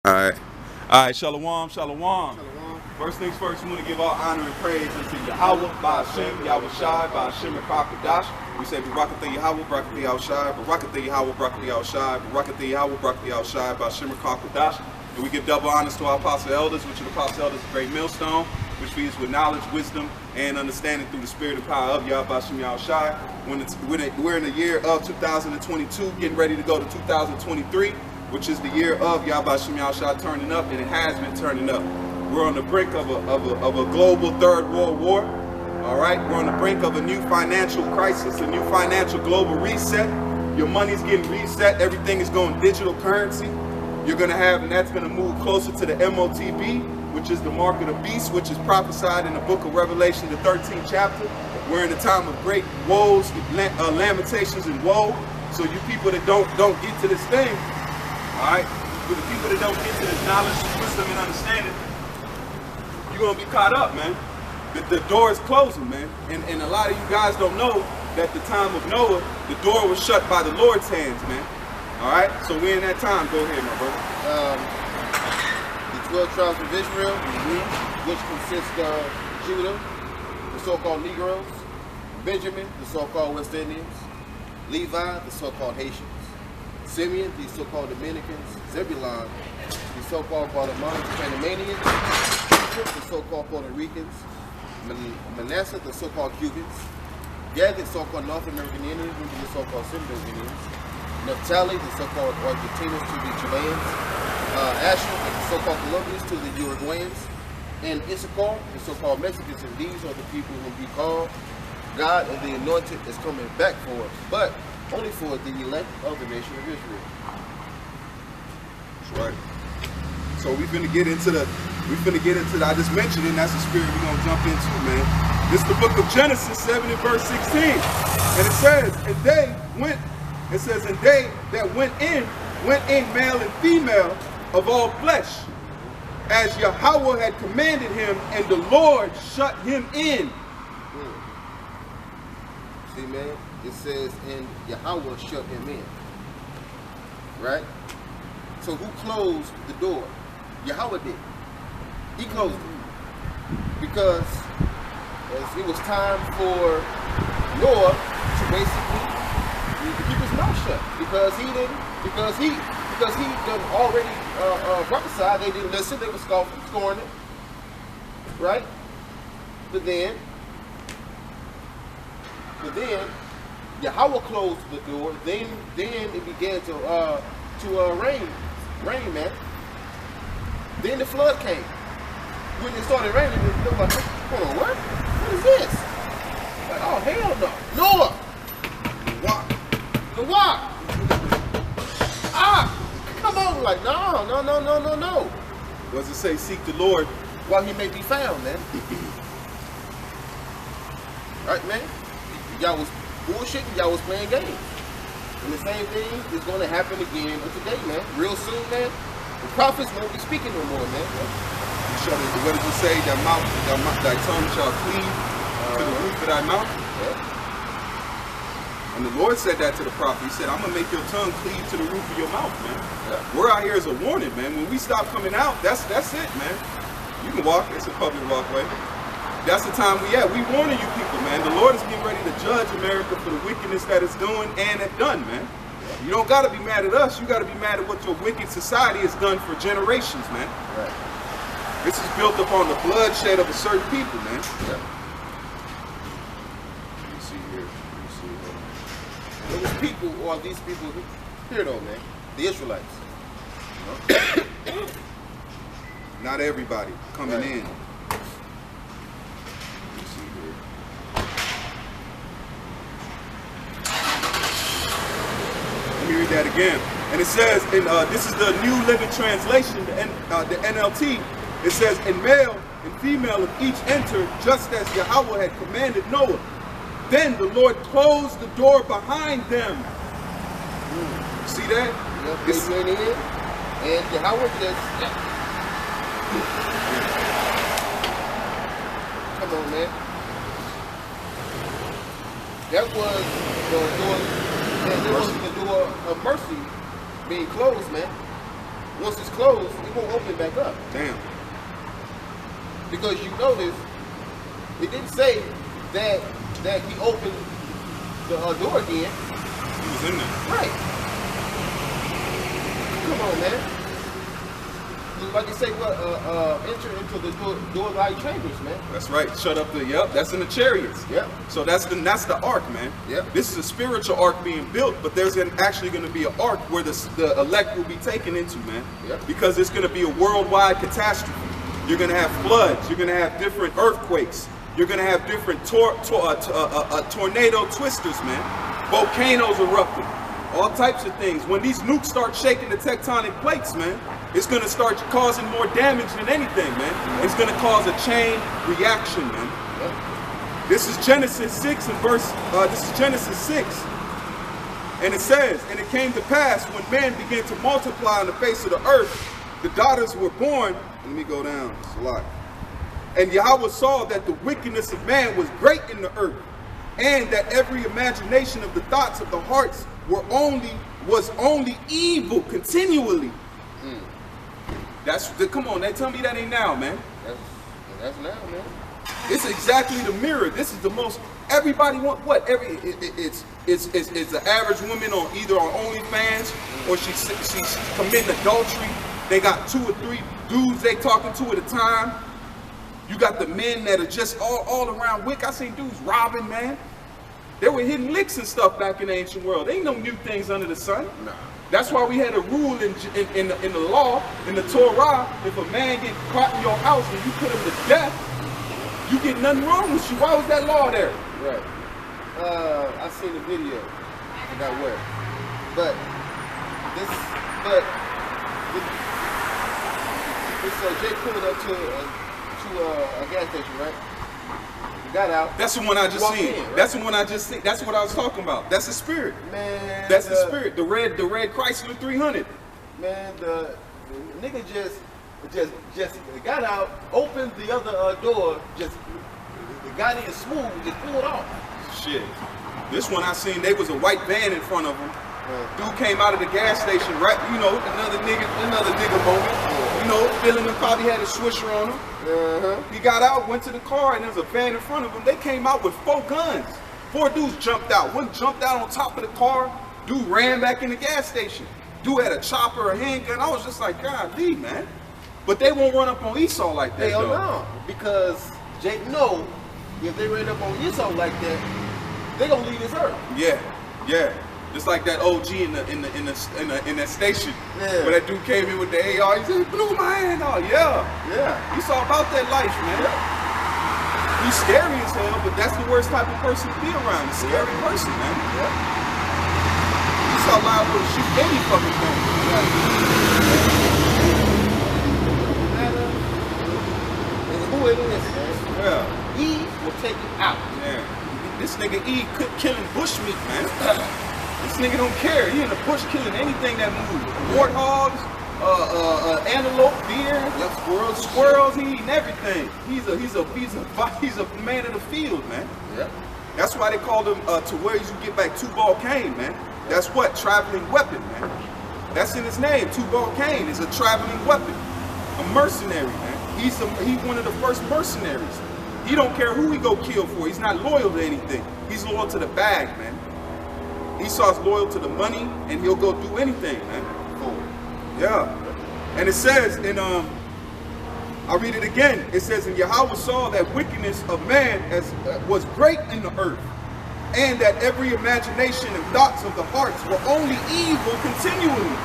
Alright. Alright, Shalom, Shalom. Shalom. First things first, we want to give all honor and praise unto Yahweh, Ba'ashem, Yahweh Shai, Ba'ashem, and Pakadash. We say, Barakatha Yahweh, Barakatha Yahweh Shai, Barakatha Yahweh, Barakatha Yahweh Shai, Barakatha Yahweh, Barakatha Yahweh Shai, Ba'ashem, and Pakadash. And we give double honors to our apostle elders, which are the apostle elders of Great Millstone, which feeds with knowledge, wisdom, and understanding through the spirit and power of Yahweh, Ba'ashem, Yahweh Shai. We're in the year of 2022, getting ready to go to 2023. Which is the year of Yahweh Shai turning up, and it has been turning up. We're on the brink of a global third world war. All right, we're on the brink of a new financial crisis, a new financial global reset. Your money's getting reset. Everything is going digital currency. You're going to have, and that's going to move closer to the MOTB, which is the mark of the beast, which is prophesied in the book of Revelation, the 13th chapter. We're in a time of great woes, lamentations, and woe. So you people that don't get to this thing. Alright, for the people that don't get to this knowledge, wisdom, and understanding, you're going to be caught up, man. The door is closing, man. And a lot of you guys don't know that the time of Noah, the door was shut by the Lord's hands, man. Alright, so we're in that time. Go ahead, my brother. The 12 tribes of Israel, which consist of Judah, the so-called Negroes, Benjamin, the so-called West Indians, Levi, the so-called Haitians, Simeon, the so-called Dominicans, Zebulon, the so-called Panamanians, the so-called Puerto Ricans, Manasseh, the so-called Cubans, Gad, the so-called North American Indians, the so-called Central Indians, Naphtali, the so-called Argentinians to the Chileans, Asher, the so-called Colombians to the Uruguayans, and Issachar, the so-called Mexicans, and these are the people whom we call God, and the anointed is coming back for us. But only for the elect of the nation of Israel. That's right. So we're finna get into the, I just mentioned it, and that's the spirit we're gonna jump into, man. This is the book of Genesis 7 and verse 16. And it says, and they that went in male and female of all flesh, as Yahweh had commanded him, and the Lord shut him in. See, man? It says, and Yahweh shut him in. Right? So who closed the door? Yahweh did. He closed it. Because as it was time for Noah to basically keep his mouth shut. Because he done already prophesied, they didn't listen, they were scorning it. Right? But then Yahweh closed the door. Then it began to rain, man. Then the flood came. When it started raining, they were like, hold on, what is this? Like, oh hell no, Noah, Noah, come on, like no. What does it say? Seek the Lord while he may be found, man. Right, man. Y'all was bullshitting, y'all was playing games. And the same thing is going to happen again with today, man. Real soon, man, the prophets won't be speaking no more, man. What does it say? Thy tongue shall cleave to the roof of thy mouth. Yeah. And the Lord said that to the prophet. He said, I'm going to make your tongue cleave to the roof of your mouth, man. Yeah. We're out here as a warning, man. When we stop coming out, that's it, man. You can walk. It's a public walkway. That's the time we warning you people, man. The Lord is getting ready to judge America for the wickedness that it's doing and have done, man. You don't got to be mad at us. You got to be mad at what your wicked society has done for generations, man. Right. This is built upon the bloodshed of a certain people, man. Yeah. Let me see here. Those people, or these people here though, man. The Israelites. You know? Not everybody coming in. Let me read that again. And it says, this is the New Living Translation, the NLT. It says, and male and female of each entered, just as Yahweh had commanded Noah. Then the Lord closed the door behind them. See that? Yep, they went in, and Yahweh just... Come on, man. That was the door of mercy being closed, man. once it's closed, it won't open back up. Damn. Because you notice, it didn't say that he opened the door again. He was in there. Right. Come on, man. Like you say, enter into the door light chambers, man. That's right. Shut up the, yep, that's in the chariots. Yep. So that's the ark, man. Yep. This is a spiritual ark being built, but there's actually going to be an ark where the elect will be taken into, man. Yep. Because it's going to be a worldwide catastrophe. You're going to have floods. You're going to have different earthquakes. You're going to have different tornado twisters, man. Volcanoes erupting. All types of things. When these nukes start shaking the tectonic plates, man, it's going to start causing more damage than anything, man. It's going to cause a chain reaction, man. This is Genesis 6 and this is Genesis 6. And it says, and it came to pass when man began to multiply on the face of the earth, the daughters were born. Let me go down, it's a lot. And Yahweh saw that the wickedness of man was great in the earth, and that every imagination of the thoughts of the hearts was only evil continually. Come on, they tell me that ain't now, man. That's now, man. It's exactly the mirror. This is the most, everybody want what? It's the average woman on either on OnlyFans or she's committing adultery. They got 2 or 3 dudes they talking to at a time. You got the men that are just all around wick. I seen dudes robbing, man. They were hitting licks and stuff back in the ancient world. There ain't no new things under the sun. Nah. That's why we had a rule in the law, in the Torah, if a man get caught in your house and you put him to death, you get nothing wrong with you. Why was that law there? Right. I seen the video. I forgot where. But Jay pulled up to a gas station, right? Got out. That's the one I just seen. Right? That's the one I just seen. That's what I was talking about. That's the spirit. Man. That's the spirit. The red Chrysler 300. Man, the nigga just got out, opened the other door, just got in smooth, just pulled off. Shit. This one I seen, there was a white van in front of him. Dude came out of the gas station, right? You know, another nigga moment. You know, feeling him, probably had a swisher on him. He got out, went to the car, and there was a van in front of him. They came out with 4 guns. 4 dudes jumped out. One jumped out on top of the car. Dude ran back in the gas station. Dude had a chopper, a handgun. I was just like, golly, man. But they won't run up on Esau like that, Hell though. no, because Jake know if they ran up on Esau like that, they gonna leave this earth. Yeah, yeah. Just like that OG in that station, yeah. Where that dude came in with the AR, he said, he blew my hand off. Yeah. He's all about that life, man. Yeah. He's scary as hell, but that's the worst type of person to be around. A scary person, man. He's all liable to shoot any fucking thing. And who it is, man. Yeah. He will take you out. Yeah. This nigga E killing bushmeat, man. This nigga don't care. He in the bush killing anything that moves. Warthogs, antelope, deer, squirrels. He eating everything. He's a man of the field, man. Yeah. That's why they called him to where you get back Tubal Cain, man. That's what traveling weapon, man. That's in his name. Tubal Cain is a traveling weapon, a mercenary, man. He's one of the first mercenaries. He don't care who he go kill for. He's not loyal to anything. He's loyal to the bag, man. Esau's loyal to the money, and he'll go do anything, man. Yeah. And it says in I'll read it again. It says, and Yahweh saw that wickedness of man was great in the earth, and that every imagination and thoughts of the hearts were only evil continually.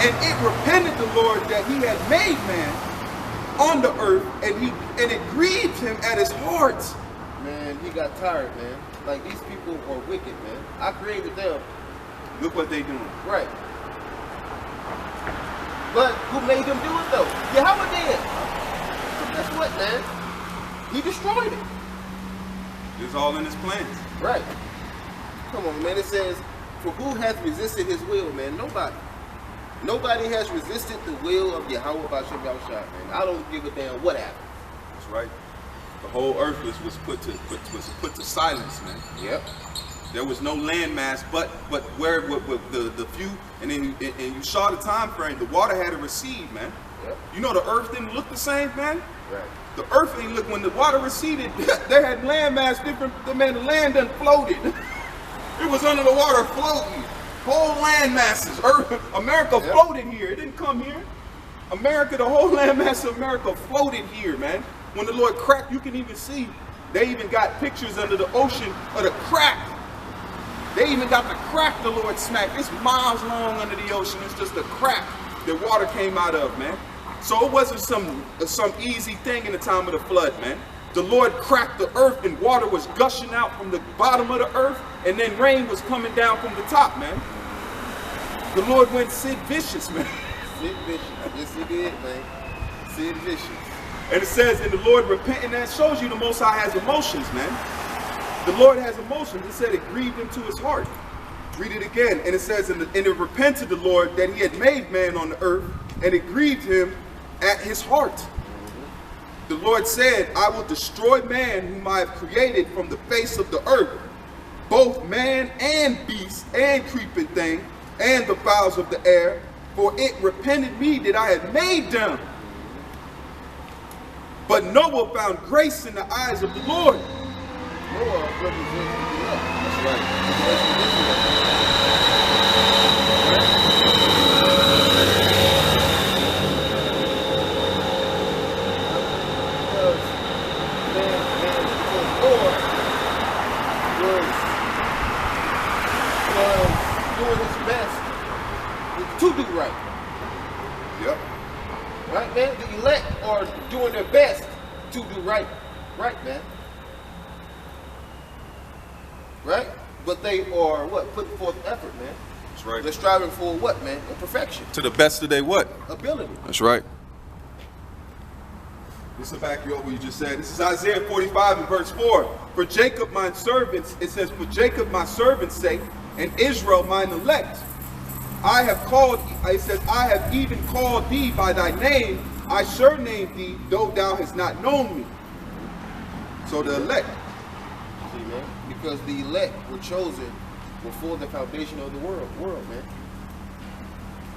And it repented the Lord that he had made man on the earth, and it grieved him at his heart. Man, he got tired, man. Like, these people are wicked, man. I created them. Look what they doing. Right. But who made them do it, though? Yahweh did. So guess what, man? He destroyed it. It's all in his plans. Right. Come on, man. It says, for who has resisted his will, man? Nobody. Nobody has resisted the will of Yahweh B'Shem Yahushua, man. I don't give a damn what happens. That's right. The whole earth was put to silence, man. Yep. There was no landmass, but where the few, and then you saw the time frame. The water had to recede, man. Yep. You know the earth didn't look the same, man. Right. The earth didn't look when the water receded. They had landmass different. Man, the land done floated. It was under the water floating. Whole land masses. Earth, America floated here. It didn't come here. America, the whole land mass of America floated here, man. When the Lord cracked, you can even see. They even got pictures under the ocean of the crack. They even got the crack the Lord smacked. It's miles long under the ocean. It's just a crack that water came out of, man. So it wasn't some easy thing in the time of the flood, man. The Lord cracked the earth and water was gushing out from the bottom of the earth, and then rain was coming down from the top, man. The Lord went Sid Vicious, man. Sid Vicious. Yes, he did, man. Sid Vicious. And it says, and the Lord repented, and that shows you the Most High has emotions, man. The Lord has emotions. It said it grieved him to his heart. Read it again. And it says, and it repented the Lord that he had made man on the earth, and it grieved him at his heart. The Lord said, I will destroy man whom I have created from the face of the earth, both man and beast and creeping thing, and the fowls of the air, for it repented me that I had made them. But Noah found grace in the eyes of the Lord. Noah represents the elect. That's right. Because Noah was doing his best to do right. Yep. Right, man? The elect are doing their best to do right. Right, man. Right? But they are what? Putting forth effort, man. That's right. They're striving for what, man? A perfection. To the best of their what? Ability. That's right. This will back you up what you just said. This is Isaiah 45 and verse 4. For Jacob my servants, it says, for Jacob my servant's sake, and Israel mine elect. I have called, it says, I have even called thee by thy name. I surnamed thee, though thou hast not known me. So the elect. See, man? Because the elect were chosen before the foundation of the world, man.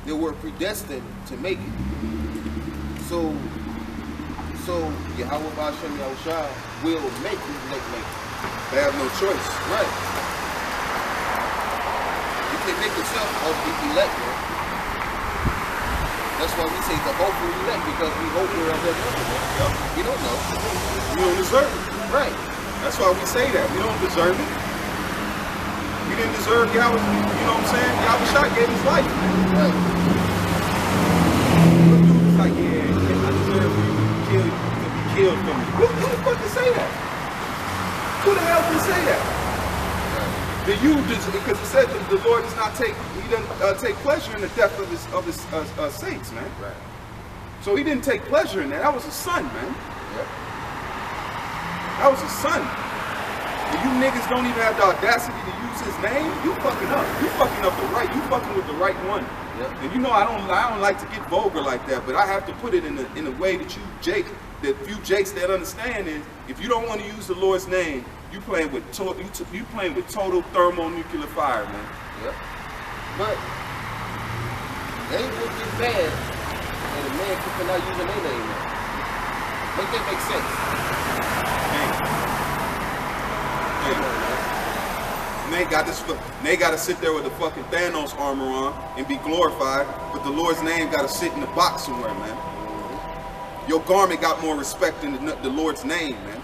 They were predestined to make it. So Yahweh Ba'Shem Yahushua will make the elect make it. They have no choice. Right. You can't make yourself of the elect, man. That's why we say the hopeful elect, because we hope we're of that number, man. Yep. We don't know. We don't deserve it. Right. That's why we say that. We don't deserve it. We didn't deserve Yahweh, you know what I'm saying? Yahweh Shai gave his life. Right. Look, dude was like, yeah, I deserve you to be killed for me. Who the fuck can say that? Who the hell can say that? Because it said that the Lord does not take, he doesn't take pleasure in the death of his saints, man. Right. So he didn't take pleasure in that. That was a son, man. Yep. That was a son. And you niggas don't even have the audacity to use his name. You fucking up. You fucking up the right. You fucking with the right one. Yep. And you know I don't like to get vulgar like that, but I have to put it in a way that you few Jakes that understand is if you don't want to use the Lord's name, you playing with total thermonuclear fire, man. Yep. But they would be bad and a man cannot use their name, man. Make that make sense. They got to sit there with the fucking Thanos armor on and be glorified, but the Lord's name got to sit in the box somewhere, man. Your garment got more respect than the Lord's name, man.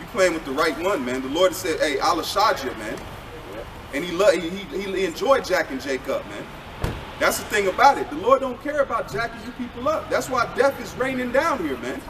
You playing with the right one, man. The Lord said, "Hey, I'll shod you, man," and he enjoyed jacking Jake up, man. That's the thing about it. The Lord don't care about jacking you people up. That's why death is raining down here, man.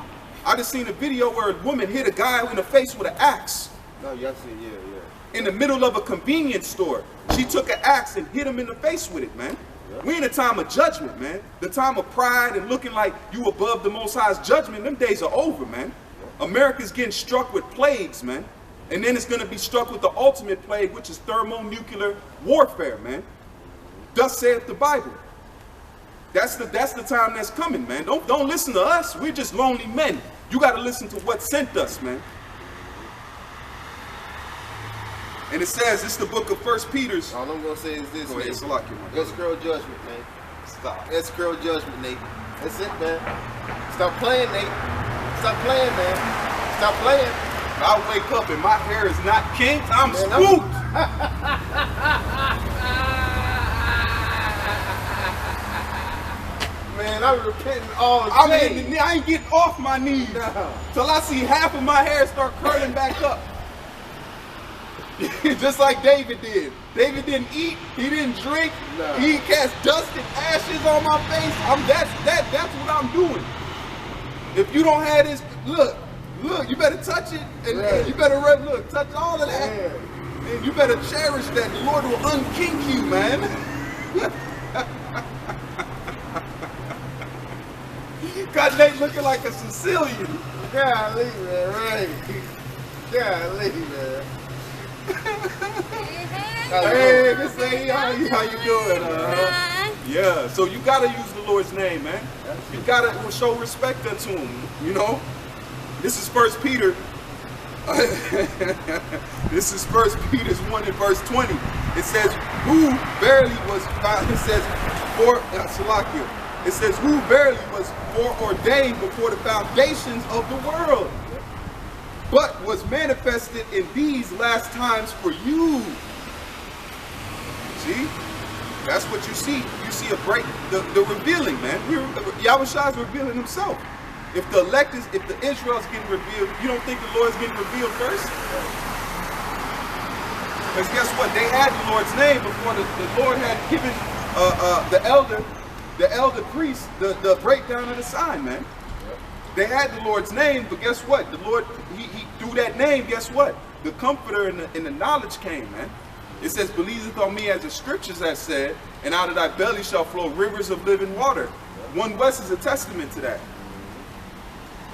I just seen a video where a woman hit a guy in the face with an axe. No, y'all see, yeah. In the middle of a convenience store. She took an axe and hit him in the face with it, man. Yeah. We in a time of judgment, man. The time of pride and looking like you above the Most High's judgment, them days are over, man. Yeah. America's getting struck with plagues, man. And then it's going to be struck with the ultimate plague, which is thermonuclear warfare, man. Thus saith the Bible. That's the time that's coming, man. Don't listen to us. We're just lonely men. You got to listen to what sent us, man. And it says, it's the book of 1 Peter's. All I'm gonna say is this, Go ahead, Nate. Salaki, my brother. Escrow judgment, man. Stop. Escrow judgment, Nate. That's it, man. Stop playing, Nate. Stop playing, man. Stop playing. I wake up and my hair is not kinked. I'm spooked. Man, I'm repenting all day. I ain't getting off my knees till I see half of my hair start curling back up. Just like David did. David didn't eat. He didn't drink. No. He cast dust and ashes on my face. That's what I'm doing. If you don't have this, look, you better touch it, and you better touch all of that. Yeah. And you better cherish that. The Lord will unkink you, man. Got Nate looking like a Sicilian. Golly, man, right. Golly, man. Hey, Miss Lady, how you doing? Yeah, so you gotta use the Lord's name, man. You gotta show respect unto him, you know? This is 1 Peter. This is 1 Peter's 1 and verse 20. It says, who verily was, it says, Salakia. It says, who verily was foreordained before the foundations of the world, but was manifested in these last times for you. See? That's what you see. You see a break, the revealing, man. Yahushua is revealing himself. If the elect is, if the Israel's getting revealed, you don't think the Lord's getting revealed first? Because guess what? They had the Lord's name before the Lord had given the elder priest the breakdown of the sign, man. They had the Lord's name, but guess what? The Lord, he through that name, guess what? The comforter and the knowledge came, man. It says, believeth on me as the scriptures have said, and out of thy belly shall flow rivers of living water. 1 West is a testament to that.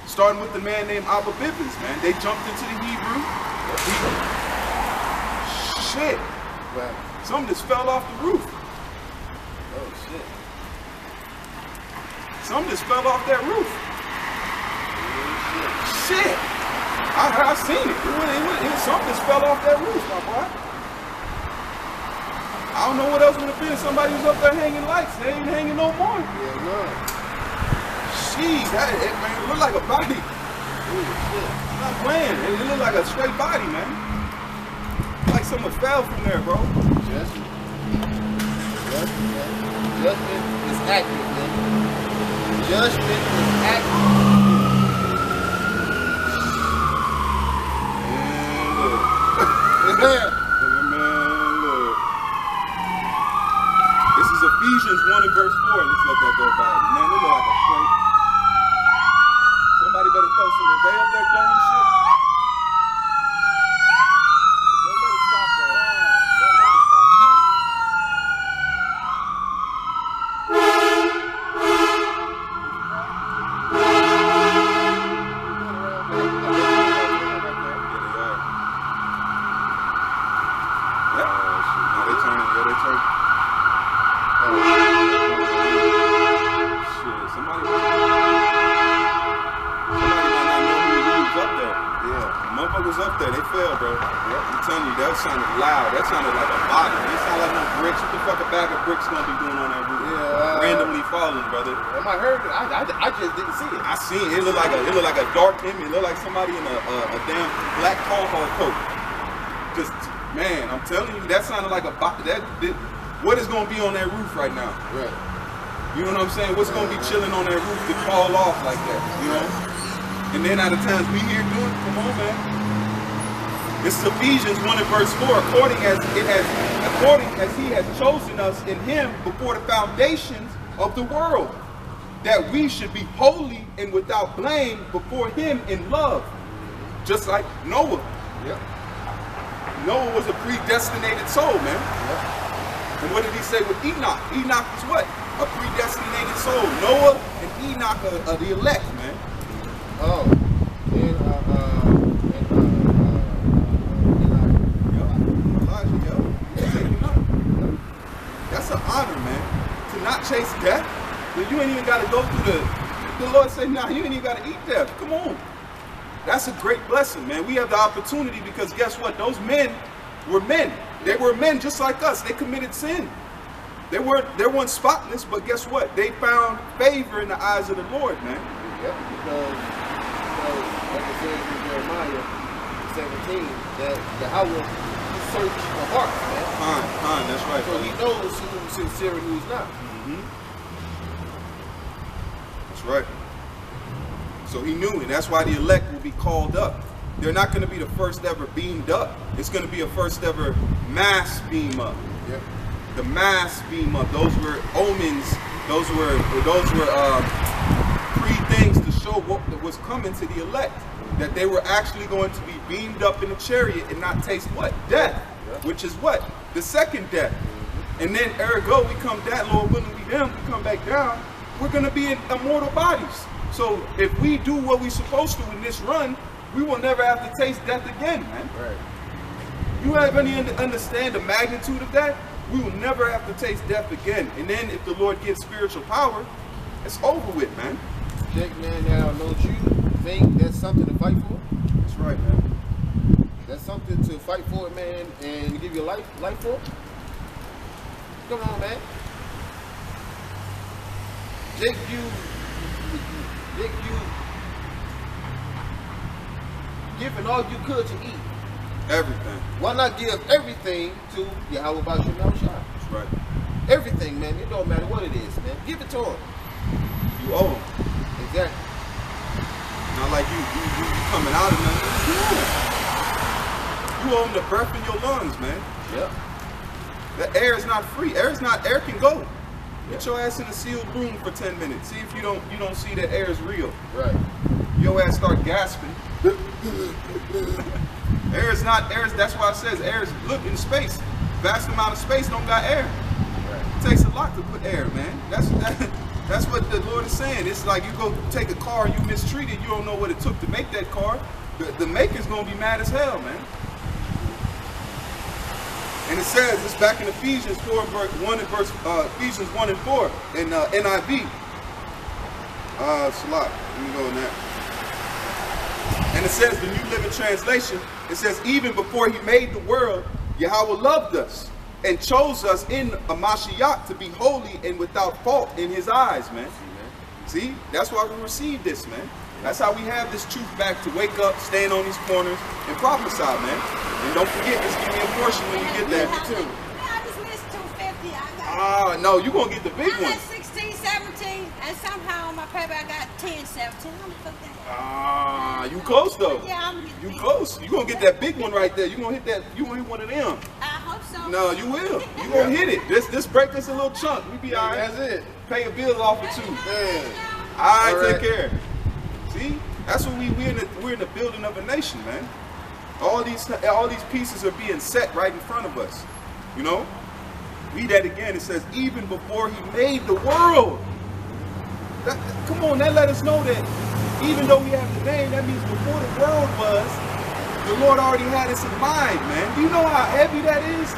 Starting with the man named Abba Bibbins, man. They jumped into the Hebrew. Shit. Right. Something just fell off the roof. Oh, shit. Something just fell off that roof. Shit. I seen it. Something just fell off that roof, my boy. I don't know what else would have been. Somebody was up there hanging lights. They ain't hanging no more. Yeah, no. Jeez, it looked like a body. Holy shit. I'm not playing. It looked like a straight body, man. Like someone fell from there, bro. Judgment, man. Judgment is accurate, man. Judgment is accurate. Man, look. This is Ephesians 1 and verse 4. Let's let that go by. Man, it look like a straight. Somebody better throw some. If they up there doing shit, don't let it stop there. Don't let it stop there. Up there, they fell, bro. I'm telling you, that sounded loud. That sounded like a body. It sounded like no bricks. What the fuck a bag of bricks gonna be doing on that roof? Yeah, randomly falling, brother. Am I heard it? I just didn't see it. I seen it. It looked like a dark image. It looked like somebody in a damn black cowboy coat. Just, man, I'm telling you, that sounded like a body. What is gonna be on that roof right now? Right. You know what I'm saying? What's gonna be chilling on that roof to fall off like that? You know? And then out of times we here doing, come on, man. This is Ephesians 1 and verse 4. According as he has chosen us in him before the foundations of the world, that we should be holy and without blame before him in love. Just like Noah. Yeah. Noah was a predestinated soul, man. Yeah. And what did he say with Enoch? Enoch is what? A predestinated soul. Noah and Enoch are the elect, man. Oh. That's an honor, man. To not chase death. You ain't even got to go through the Lord said, nah, you ain't even got to eat death. Come on. That's a great blessing, man. We have the opportunity because guess what? Those men were men. They were men just like us. They committed sin. They weren't spotless, but guess what? They found favor in the eyes of the Lord, man. Yep, because like it says in Jeremiah 17, that Yahweh search the heart, man. That's right. So he knows who's sincere and who's not. That's right. So he knew, and that's why the elect will be called up. They're not going to be the first ever beamed up. It's going to be a first ever mass beam up. Yep. The mass beam up. Those were omens. Those were pre-things to show what was coming to the elect. That they were actually going to be beamed up in a chariot and not taste what? Death. Yep. Which is what? The second death. And then ergo, we come down, Lord willing, we come back down. We're going to be in immortal bodies. So if we do what we're supposed to in this run, we will never have to taste death again, man. Right. You have any understand the magnitude of that? We will never have to taste death again. And then if the Lord gives spiritual power, it's over with, man. Jake, man, now don't you think that's something to fight for? That's right, man. That's something to fight for, man, and give your life for? Come on, man. Jake, you giving all you could to eat. Everything. Why not give everything to Yahweh Bashim Yahushua? That's right. Everything, man. It don't matter what it is, man. Give it to him. You owe him. Exactly. Not like you coming out of nothing. You owe him the breath in your lungs, man. Yep. The air is not free. Air can go. Get your ass in a sealed room for 10 minutes. See if you don't see that air is real. Right. Your ass start gasping. That's why it says air is, look, in space. Vast amount of space don't got air. Right. It takes a lot to put air, man. That's what the Lord is saying. It's like you go take a car and you mistreat it, you don't know what it took to make that car. The maker's gonna be mad as hell, man. And it says, it's back in Ephesians 1 and 4 in NIV. Salat, let me go in that. And it says, the New Living Translation, it says, even before he made the world, Yahweh loved us and chose us in a Mashiach to be holy and without fault in his eyes, man. See, that's why we received this, man. That's how we have this truth back, to wake up, stand on these corners, and prophesy, man. And don't forget, just give me a portion when you get there, too. I just missed 250. No, you're going to get the big I one. had 16, 17, and somehow on my paper I got 10, 17. I'm gonna fuck that. You close, though. Yeah, I'm gonna get You close. You're going to get that big one right there. You're going to hit that. You going to hit one of them. I hope so. No, you will. You're going to hit it. This break this a little chunk. We be all right. That's it. Pay your bills off for 2. Man. All right, All right. take care. See? That's what we're in the building of a nation, man. All these pieces are being set right in front of us. You know? Read that again. It says, even before he made the world. Come on, that let us know that even though we have the name, that means before the world was, the Lord already had us in mind, man. Do you know how heavy that is?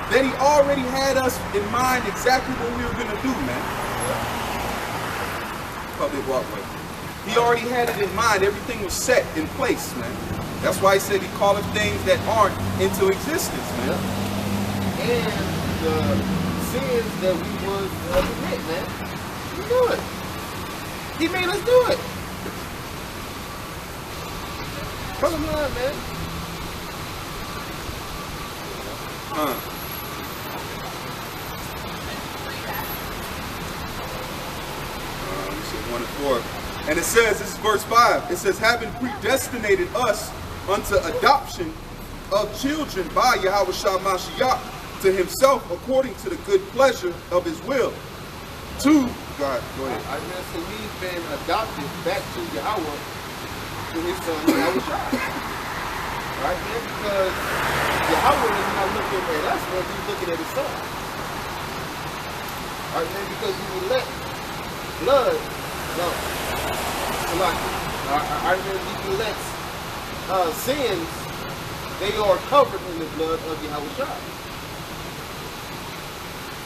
That he already had us in mind exactly what we were going to do, man. Public walkway. He already had it in mind. Everything was set in place, man. That's why he said he calleth things that aren't into existence, man. And the sins that we would commit, man. We do it. He made us do it. Come on, man. Let me see, 1 and 4. And it says, this is verse 5, it says, having predestinated us unto adoption of children by Yahweh Shah Mashiach to himself according to the good pleasure of his will. God, go ahead. I mean, so we've been adopted back to Yahweh through his son, Yahweh Shah. Right, man? Because Yahweh is not looking at us, but he's looking at his son. Right, man? Because when we let blood, I mean, if you let sins, they are covered in the blood of Yahweh Shah.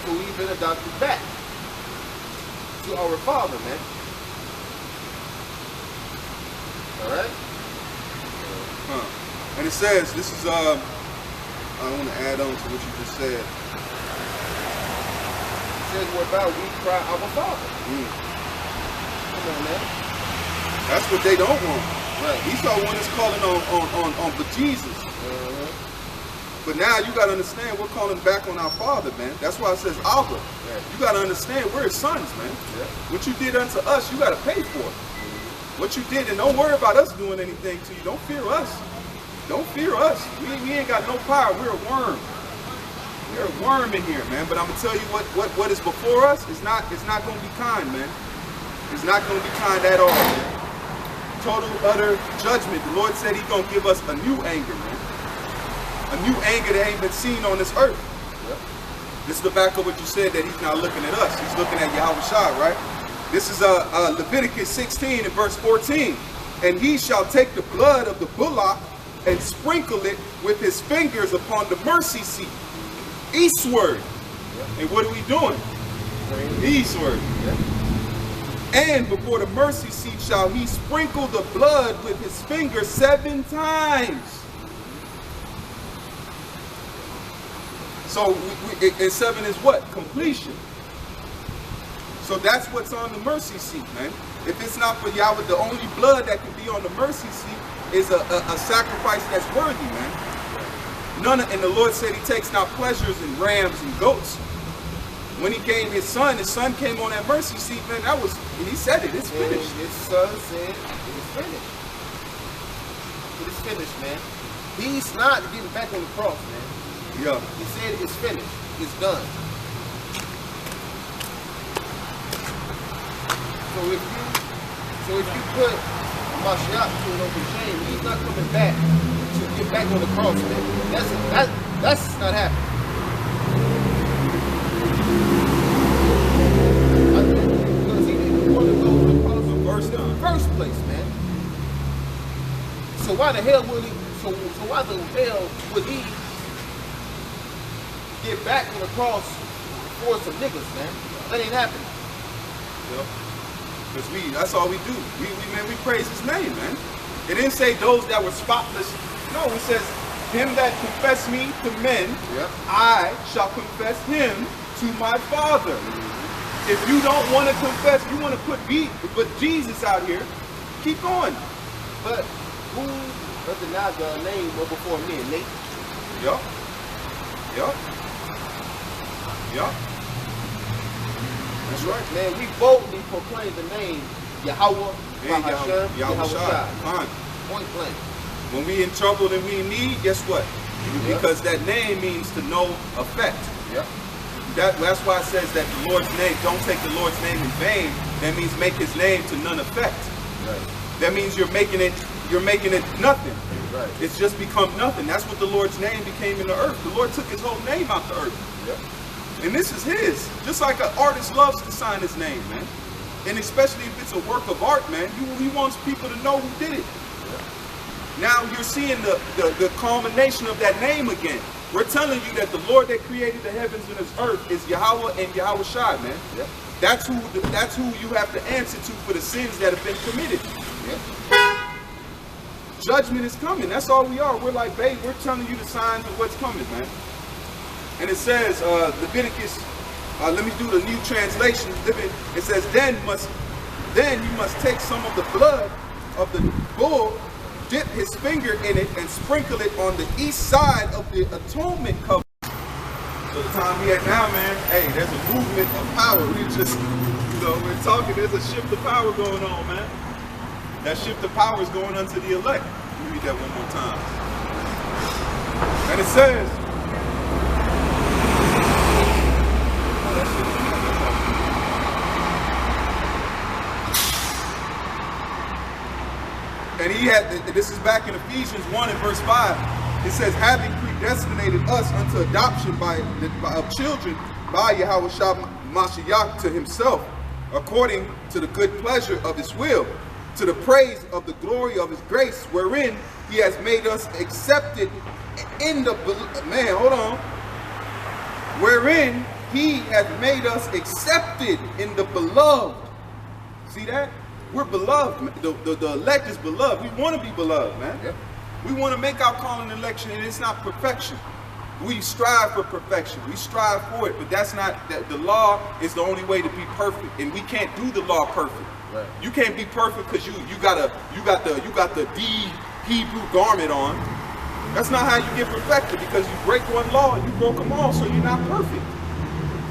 So we've been adopted back to our Father, man. All right. And it says, this is want to add on to what you just said. It says, whereby we cry, our Father. Come on, man. That's what they don't want. Right. Esau one is calling on but Jesus. But now you got to understand, we're calling back on our Father, man. That's why it says Abba. Right. You got to understand, we're his sons, man. Yeah. What you did unto us, you got to pay for it. What you did, and don't worry about us doing anything to you. Don't fear us. Don't fear us. We ain't got no power. We're a worm. We're a worm in here, man. But I'm gonna tell you what is before us is not gonna be kind, man. It's not gonna be kind at all, man. Total utter judgment. The Lord said He's gonna give us a new anger, man. A new anger that ain't been seen on this earth. Yep. This is the back of what you said, that He's not looking at us. He's looking at Yahweh Shai, right? This is Leviticus 16 and verse 14. And he shall take the blood of the bullock and sprinkle it with his fingers upon the mercy seat, eastward. Yep. And what are we doing? Eastward. Yep. And before the mercy seat shall he sprinkle the blood with his finger 7 times. So and 7 is what? Completion. So that's what's on the mercy seat, man. If it's not for Yahweh, the only blood that can be on the mercy seat is a sacrifice that's worthy, man. And the Lord said He takes not pleasures in rams and goats. When He gave His Son came on that mercy seat, man. That was, He said it. It's finished. His Son said it is finished. It is finished, man. He's not getting back on the cross, man. Yeah. He said it's finished. It's done. So if you put Mashiach to an open shame, he's not coming back to get back on the cross, man. That's not happening. Because he didn't want to go to the cross in the first place, man. So why the hell would he? So why the hell would he get back on the cross for some niggas, man? That ain't happening. Yep. Because that's all we do. We praise His name, man. It didn't say those that were spotless. No, it says, him that confess me to men, Yep. I shall confess him to my Father. If you don't want to confess, you want to put Jesus out here, keep going. But who recognized the name of before me, Nate? Yup. Yup. Yup. That's right. Man, we boldly proclaim the name Yahweh, And Yahweh Shai. Point blank. When we in trouble and we in need, guess what? Yep. Because that name means to no effect. Yep. That's why it says that the Lord's name, don't take the Lord's name in vain. That means make His name to none effect. Right. That means you're making it nothing. Right. It's just become nothing. That's what the Lord's name became in the earth. The Lord took His whole name out the earth. Yep. And this is His. Just like an artist loves to sign his name, man. And especially if it's a work of art, man, he wants people to know who did it. Yep. Now you're seeing the culmination of that name again. We're telling you that the Lord that created the heavens and this earth is Yahweh and Yahweh Shai, man. Yep. That's who you have to answer to for the sins that have been committed. Yep. Judgment is coming. That's all we are. We're like, babe, we're telling you the signs of what's coming, man. And it says, Leviticus, let me do the new translation. It says, then you must take some of the blood of the bull, dip his finger in it, and sprinkle it on the east side of the atonement cover. So the time we at now, man, hey, there's a movement of power. We just, we're talking, there's a shift of power going on, man. That shift of power is going unto the elect. Let me read that one more time. And it says, and he had, this is back in Ephesians 1 and verse 5. It says, having predestinated us unto adoption of children by Yahweh Shai Mashiach to Himself, according to the good pleasure of His will, to the praise of the glory of His grace, wherein He has made us accepted in the, wherein He has made us accepted in the beloved. See that? We're beloved. The elect is beloved. We want to be beloved, man. Yep. We want to make our calling election, and it's not perfection. We strive for perfection. We strive for it, but that's not that. The law is the only way to be perfect, and we can't do the law perfect. Right. You can't be perfect because you got the D Hebrew garment on. That's not how you get perfected, because you break one law and you broke them all, so you're not perfect.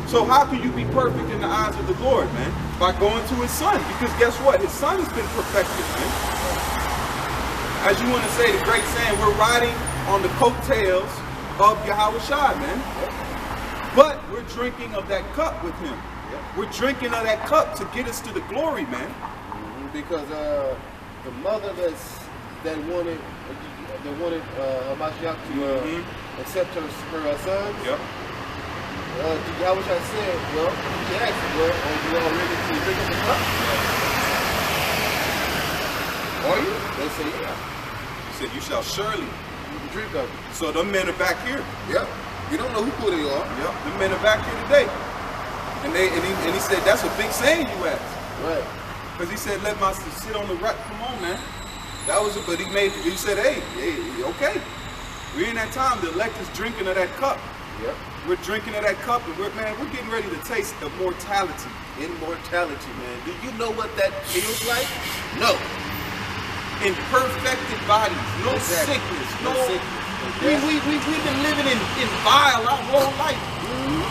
So how can you be perfect in the eyes of the Lord, man? By going to his son, because guess what? His son has been perfected, man. As you want to say, the great saying, we're riding on the coattails of Yahweh Shai, man. But we're drinking of that cup with him. We're drinking of that cup to get us to the glory, man. Because the mother that wanted Mashiach to accept her son. Yep. Yahweh Shai said, well, she asked, well, are you all ready to drink of the cup? Are you? They say, yeah. He said, you shall surely drink of it. So them men are back here. Yep. You don't know who they are. Yep. Them men are back here today. And he said, that's a big saying you asked. Right. Because he said, let my sit on the right. Come on, man. That was it. But he said, hey, okay. We're in that time. The elect is drinking of that cup. Yep. We're drinking of that cup, and we're getting ready to taste immortality. Immortality, man. Do you know what that feels like? No. In perfected bodies, no Exactly. sickness, No no. sickness. We've been living in vile our whole life.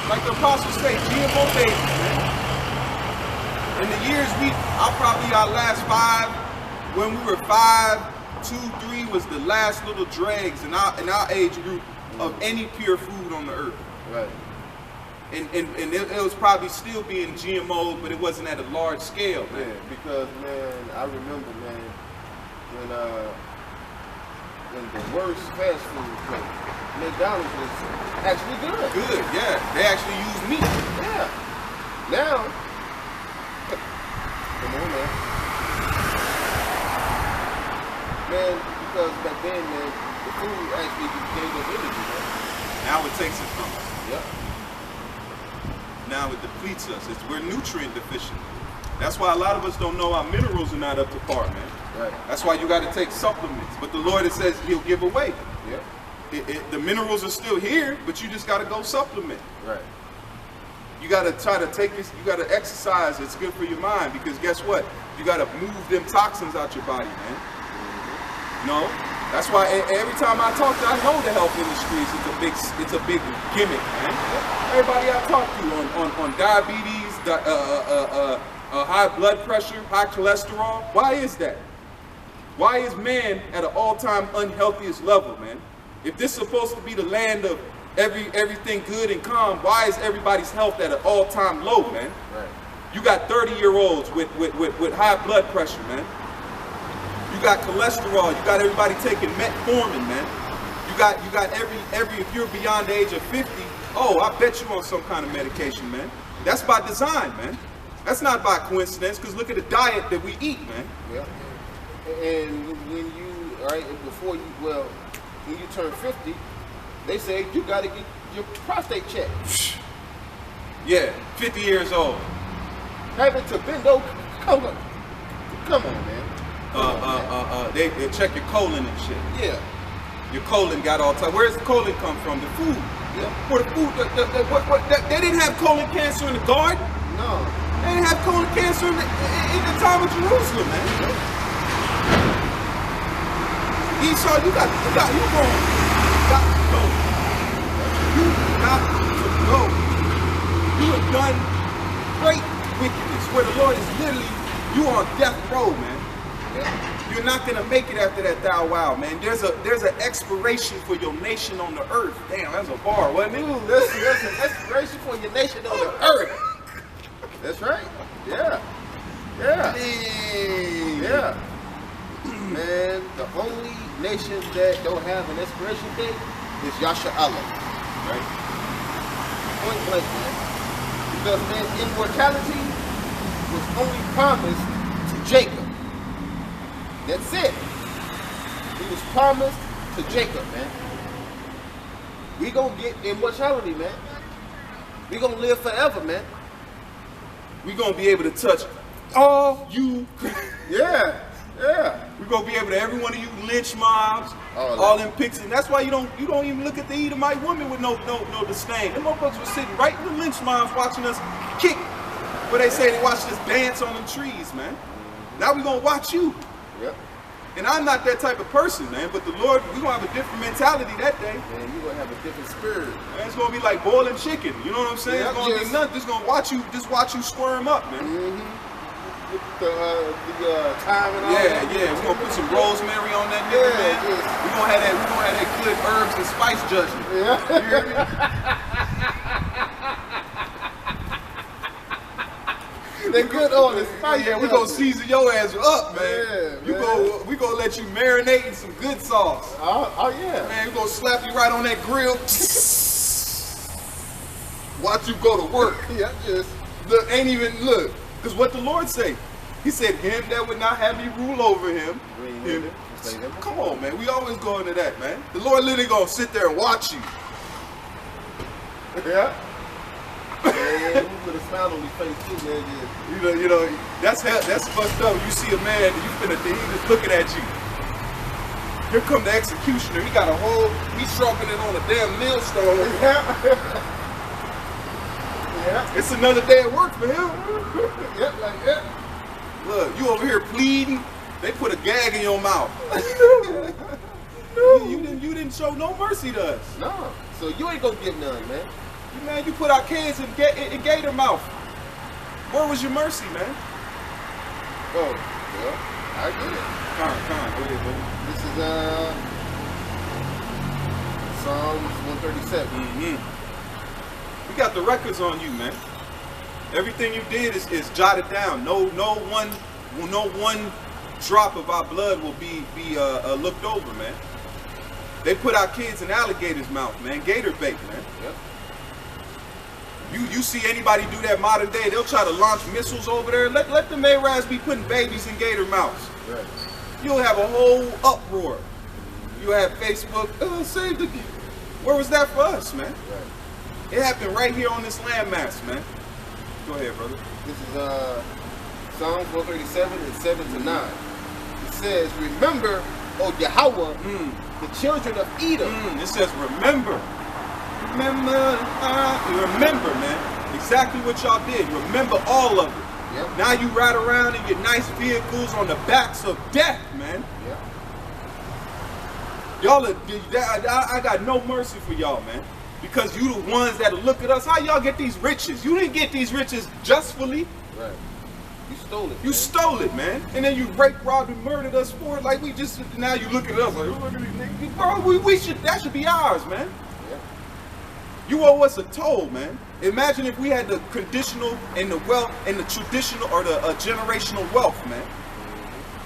Like the apostles say, GMO babies, man. In the years our last 5, when we were 5, 2, 3 was the last little dregs in our age group of any pure food on the earth. Right. And it was probably still being GMO, but it wasn't at a large scale, man. Yeah, because, man, I remember, man, when the worst fast food place, McDonald's was actually good. Good, yeah. They actually use meat. Yeah. Now, come on, man. Man, because back then, man, the food actually gave us energy, man. Now it takes it from us. Yep. Now it depletes us. We're nutrient deficient. That's why a lot of us don't know our minerals are not up to par, man. Right. That's why you got to take supplements. But the Lord, it says he'll give away. Yep. The minerals are still here, but you just got to go supplement. Right. You got to try to take this, you got to exercise. It's good for your mind, because guess what? You got to move them toxins out your body, man. You know? That's why every time I talk to, I know the health industry it's a big gimmick, man. Everybody I talk to on diabetes, high blood pressure, high cholesterol. Why is that? Why is man at an all-time unhealthiest level, man? If this is supposed to be the land of everything good and calm, why is everybody's health at an all-time low, man? Right. You got 30-year-olds with high blood pressure, man. You got cholesterol. You got everybody taking metformin, man. You got every if you're beyond the age of 50, oh, I bet you on some kind of medication, man. That's by design, man. That's not by coincidence, because look at the diet that we eat, man. Yeah. And when you turn 50, they say you got to get your prostate checked. Yeah, 50 years old. Having to bend over. Come on, man. They check your colon and shit. Yeah. Your colon got all time. Where's the colon come from? The food. Yeah. Where the food? They didn't have colon cancer in the garden. No. They didn't have colon cancer in the time of Jerusalem, man. Esau, you got to go. You got to go. You have done great wickedness, where the Lord is literally, you are on death row, man. Yeah. You're not gonna make it after that thou wow, man. There's an expiration for your nation on the earth. Damn, that's a bar, wasn't it? There's an expiration for your nation on the earth. That's right. Yeah. Yeah. Dang. Yeah. Man, the only nation that don't have an expiration date is Yasha Allah. Right? Point blank, man. Because, man, immortality was only promised to Jacob. That's it. It was promised to Jacob, man. We gonna get immortality, man. We gonna live forever, man. We gonna be able to touch all you. Yeah, yeah. We're gonna be able to every one of you lynch mobs, all them pics, and that's why you don't even look at the Edomite women with no disdain. Them motherfuckers were sitting right in the lynch mobs watching us kick. But they say they watched us dance on them trees, man. Now we gonna watch you. Yep. And I'm not that type of person, man. But the Lord, we gonna have a different mentality that day. Man, you gonna have a different spirit. Man, it's gonna be like boiling chicken. You know what I'm saying? Yeah, it's gonna be nothing. Just gonna watch you squirm up, man. Mm-hmm. The thyme and all that. Yeah. We're gonna put some rosemary on that nigga, man. Yes. We're gonna have that good herbs and spice judgment. Yeah. You hear me? They good on the spice. Yeah, we're gonna season your ass up, man. Yeah, We gonna let you marinate in some good sauce. Oh yeah. Man, we're gonna slap you right on that grill. Watch you go to work. Yeah, just Look, ain't even look. Because what the Lord say? He said, him that would not have me rule over him. Come on, man. We always go into that, man. The Lord literally gonna sit there and watch you. Yeah. Yeah, we put a smile on his face too, man. You know, that's fucked up. You see a man, he just looking at you. Here come the executioner. He got a whole, he's sharpening it on a damn millstone. Yeah. It's another day at work for him. Yep, like that. Look, you over here pleading. They put a gag in your mouth. You didn't show no mercy to us. No. So you ain't gonna get none, man. Man, you put our kids in gator mouth. Where was your mercy, man? Oh, well, I get it. Come on, go ahead, buddy. This is Psalms 137. We got the records on you, man. Everything you did is jotted down. No one drop of our blood will be looked over, man. They put our kids in alligators' mouth, man. Gator bait, man. Yep. You see anybody do that modern day, they'll try to launch missiles over there. Let the Arabs be putting babies in gator mouths. Right. You'll have a whole uproar. You'll have Facebook, save the... Where was that for us, man? Right. It happened right here on this landmass, man. Go ahead, brother. This is Psalms 137 and 7 to 9. It says, remember, O Yahweh, the children of Edom. It says, remember. Remember, man. Exactly what y'all did. Remember all of it. Yep. Now you ride around in your nice vehicles on the backs of death, man. Yep. Y'all, I got no mercy for y'all, man. Because you the ones that'll look at us. How y'all get these riches? You didn't get these riches justfully. Right. You stole it. You stole it, man. And then you raped, robbed, and murdered us for it. Like we just, now you look at us like, look at these niggas. Bro, that should be ours, man. Yeah. You owe us a toll, man. Imagine if we had the conditional and the wealth and the traditional or the generational wealth, man.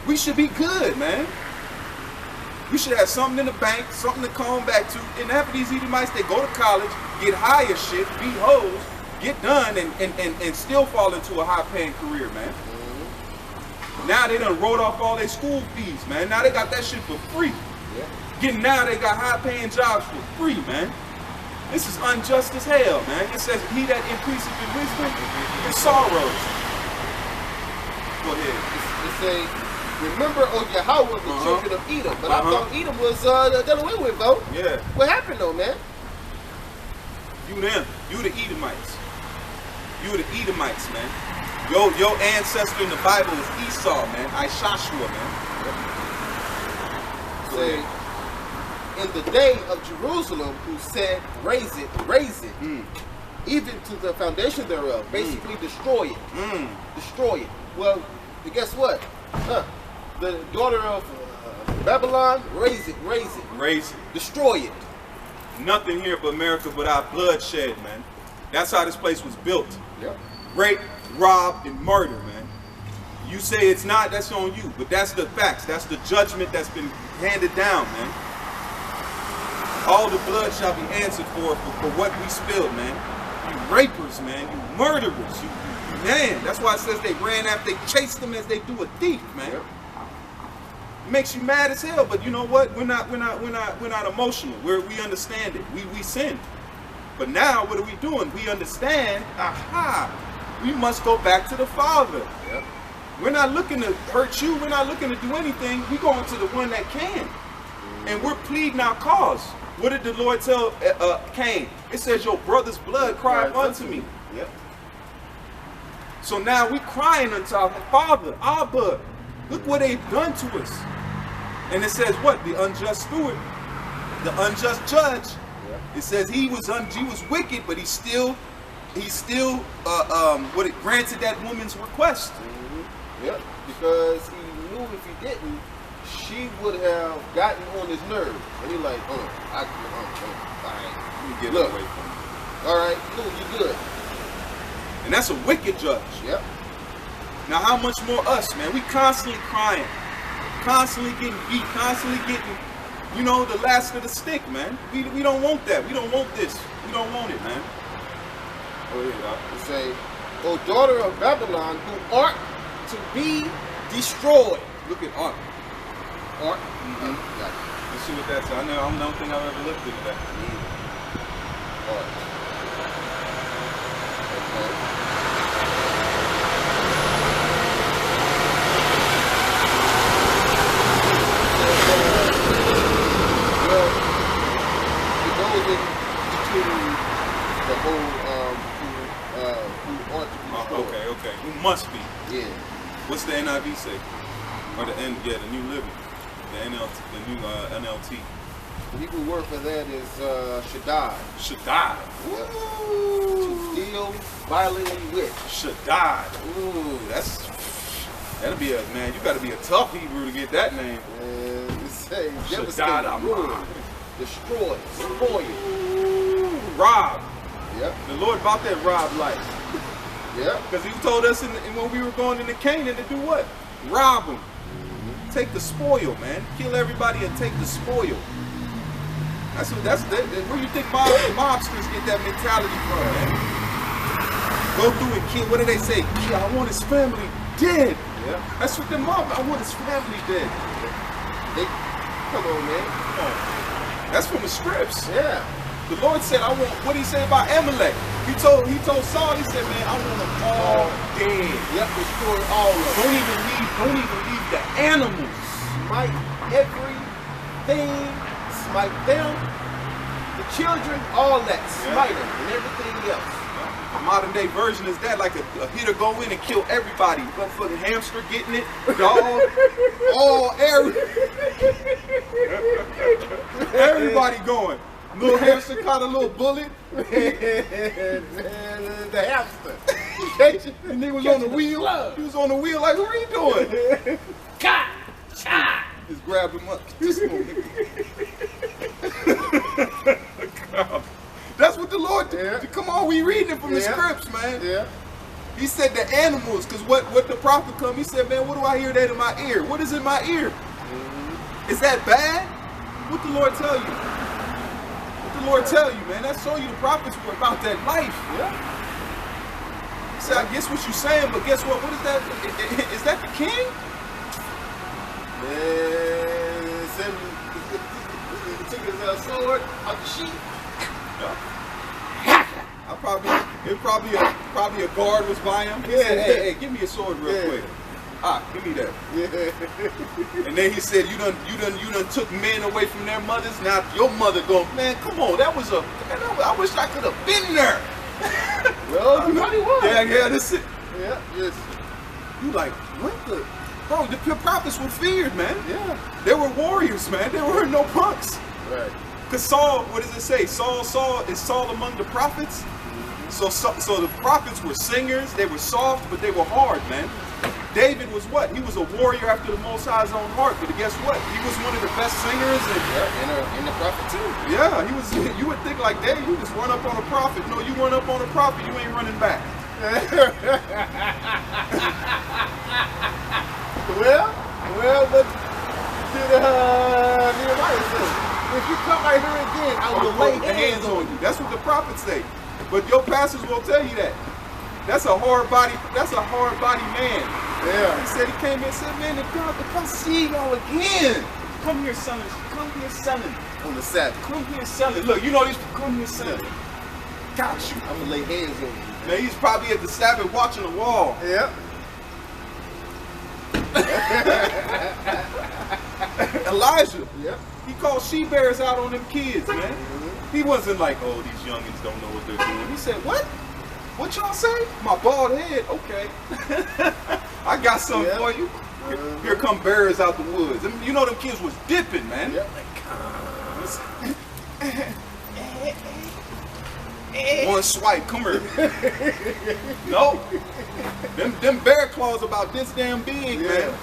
We should be good, man. We should have something in the bank, something to come back to. And half of these Edomites, they go to college, get high as shit, beat hoes, get done, and still fall into a high-paying career, man. Now they done wrote off all their school fees, man. Now they got that shit for free. Yeah. Now they got high-paying jobs for free, man. This is unjust as hell, man. It says, he that increaseth in wisdom and sorrows. Go ahead. It say, remember, O Yahweh, the children of Edom. But I thought Edom was done away with, though. Yeah. What happened, though, man? You them. You the Edomites. You the Edomites, man. Your ancestor in the Bible is Esau, man. Ishashua, man. Say, in the day of Jerusalem, who said, raise it, even to the foundation thereof, basically destroy it, destroy it. Well, guess what? The daughter of Babylon, raise it, destroy it. Nothing here but America but our bloodshed, man. That's how this place was built. Yep. Rape, rob, and murder, man. You say it's not, that's on you. But that's the facts. That's the judgment that's been handed down, man. All the blood shall be answered for what we spilled, man. You rapers, man. You murderers. You man. That's why it says they ran after, they chased them as they do a thief, man. Yep. It makes you mad as hell, but you know what? We're not emotional. We understand it. We sinned. But now what are we doing? We understand, we must go back to the Father. Yep. We're not looking to hurt you. We're not looking to do anything. We're going to the one that can. And we're pleading our cause. What did the Lord tell Cain? It says, your brother's blood cried unto me. Yep. So now we crying unto our Father, Abba. Look what they've done to us. And it says what? The unjust steward, the unjust judge. Yep. It says he was wicked, but he still granted that woman's request. Yep. Because he knew if he didn't, she would have gotten on his nerves. And he like, all right, Let me get look, away from you. all right, cool, you good. And that's a wicked judge. Yep. Now how much more us, man? We constantly crying, constantly getting beat, constantly getting, you know, the last of the stick, man. We don't want that. We don't want this. We don't want it, man. Go ahead, Doc. You say, O daughter of Babylon, who art to be destroyed. Look at art. Art? Mm-hmm. Got it. Let's see what that's. I don't think I've ever looked into that. Art. Okay. Well, it goes into the whole who ought to be destroyed. Okay. Who must be? Yeah. What's the NIV say? Or the New Living, the NLT. The Hebrew word for that is Shaddai. Shaddai. Yep. To Ooh. deal violently with. Shaddai. Ooh, that'll be a man. You got to be a tough Hebrew to get that name. And it says Shaddai. devastate, ruin, destroy, spoil. Ooh, rob. Yep. The Lord about that rob life. Yep. Because He told us when we were going into Canaan to do what? Rob them. Take the spoil, man. Kill everybody and take the spoil. That's where you think mobsters get that mentality from, man. Go through and kill. What do they say? Kill. I want his family dead. Yeah. That's what the mob. I want his family dead. Come on, man. Come on. That's from the scripts. Yeah. The Lord said, I want. What did He say about Amalek? He told Saul. He said, man, I want them all dead. Yep. Destroy all of them. Don't even leave the animals. Smite everything. Smite them. The children. All that. Smite them and everything else. A modern day version is that, like a hitter go in and kill everybody. Motherfucking hamster getting it, dog, everybody going. Little hamster caught a little bullet. The hamster. And he was on the wheel. He was on the wheel like, what are you doing? God! God! Just grabbed him up. That's what the Lord did. Yeah. Come on, we reading it from the scripts, man. Yeah. He said the animals, because what the prophet come, he said, man, what do I hear that in my ear? What is in my ear? Mm-hmm. Is that bad? What the Lord tell you? What the Lord tell you, man? That show you the prophets were about that life. Yeah. He said, I guess what you're saying, but guess what? What is that? Is that the king? Man, he took his sword out the sheep. Probably a guard was by him. He said, hey, give me a sword real quick. Give me that. Yeah. And then he said, you done took men away from their mothers. Now your mother go, man, come on, I wish I could have been there. Well, you probably was. Yeah, this is. Yeah, yes. You like, what the? Bro, the prophets were feared, man. Yeah. They were warriors, man. They were no punks. Right. Because Saul, what does it say? Is Saul among the prophets? So the prophets were singers. They were soft, but they were hard, man. David was what? He was a warrior after the Most High's own heart. But guess what? He was one of the best singers. And the prophet too. Yeah, he was. You would think like, David, you just run up on a prophet. No, you run up on a prophet, you ain't running back. Well, what did Nehemiah say? If you come right here again, I will lay hands on you. That's what the prophets say. But your pastors won't tell you that. That's a hard body man. Yeah. He said he came here and said, man, if God to come see y'all again. Come here selling. On the Sabbath. Come here selling. Look, you know these people come here selling. Got you. I'm gonna lay hands on you. Man, he's probably at the Sabbath watching the wall. Yeah. Elijah. Yep. He called she-bears out on them kids, man. He wasn't like, oh, these youngins don't know what they're doing. He said, what? What y'all say? My bald head. Okay. I got something for you. Here come bears out the woods. And you know them kids was dipping, man. Yep. One swipe, come here. No. Them bear claws about this damn big, man.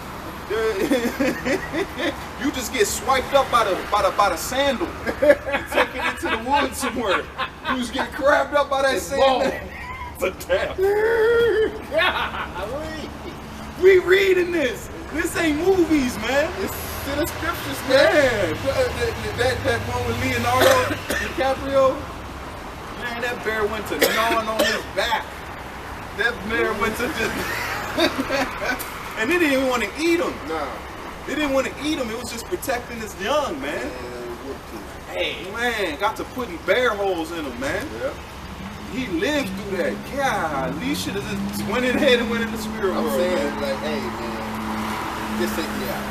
You just get swiped up by the sandal. You take it into the woods somewhere. You just get grabbed up by that sandal. It's a tap. We reading this. This ain't movies, man. It's in the scriptures, man. That one with Leonardo DiCaprio. Man, that bear went to gnawing on his back. That bear went to just... And they didn't even want to eat him. Nah. They didn't want to eat him. It was just protecting his young, man. Hey, man, got to putting bear holes in him, man. Yeah. He lived through that. God, he should have just went in ahead and went in the spirit world. I'm saying, man. like, hey, man, just take me out.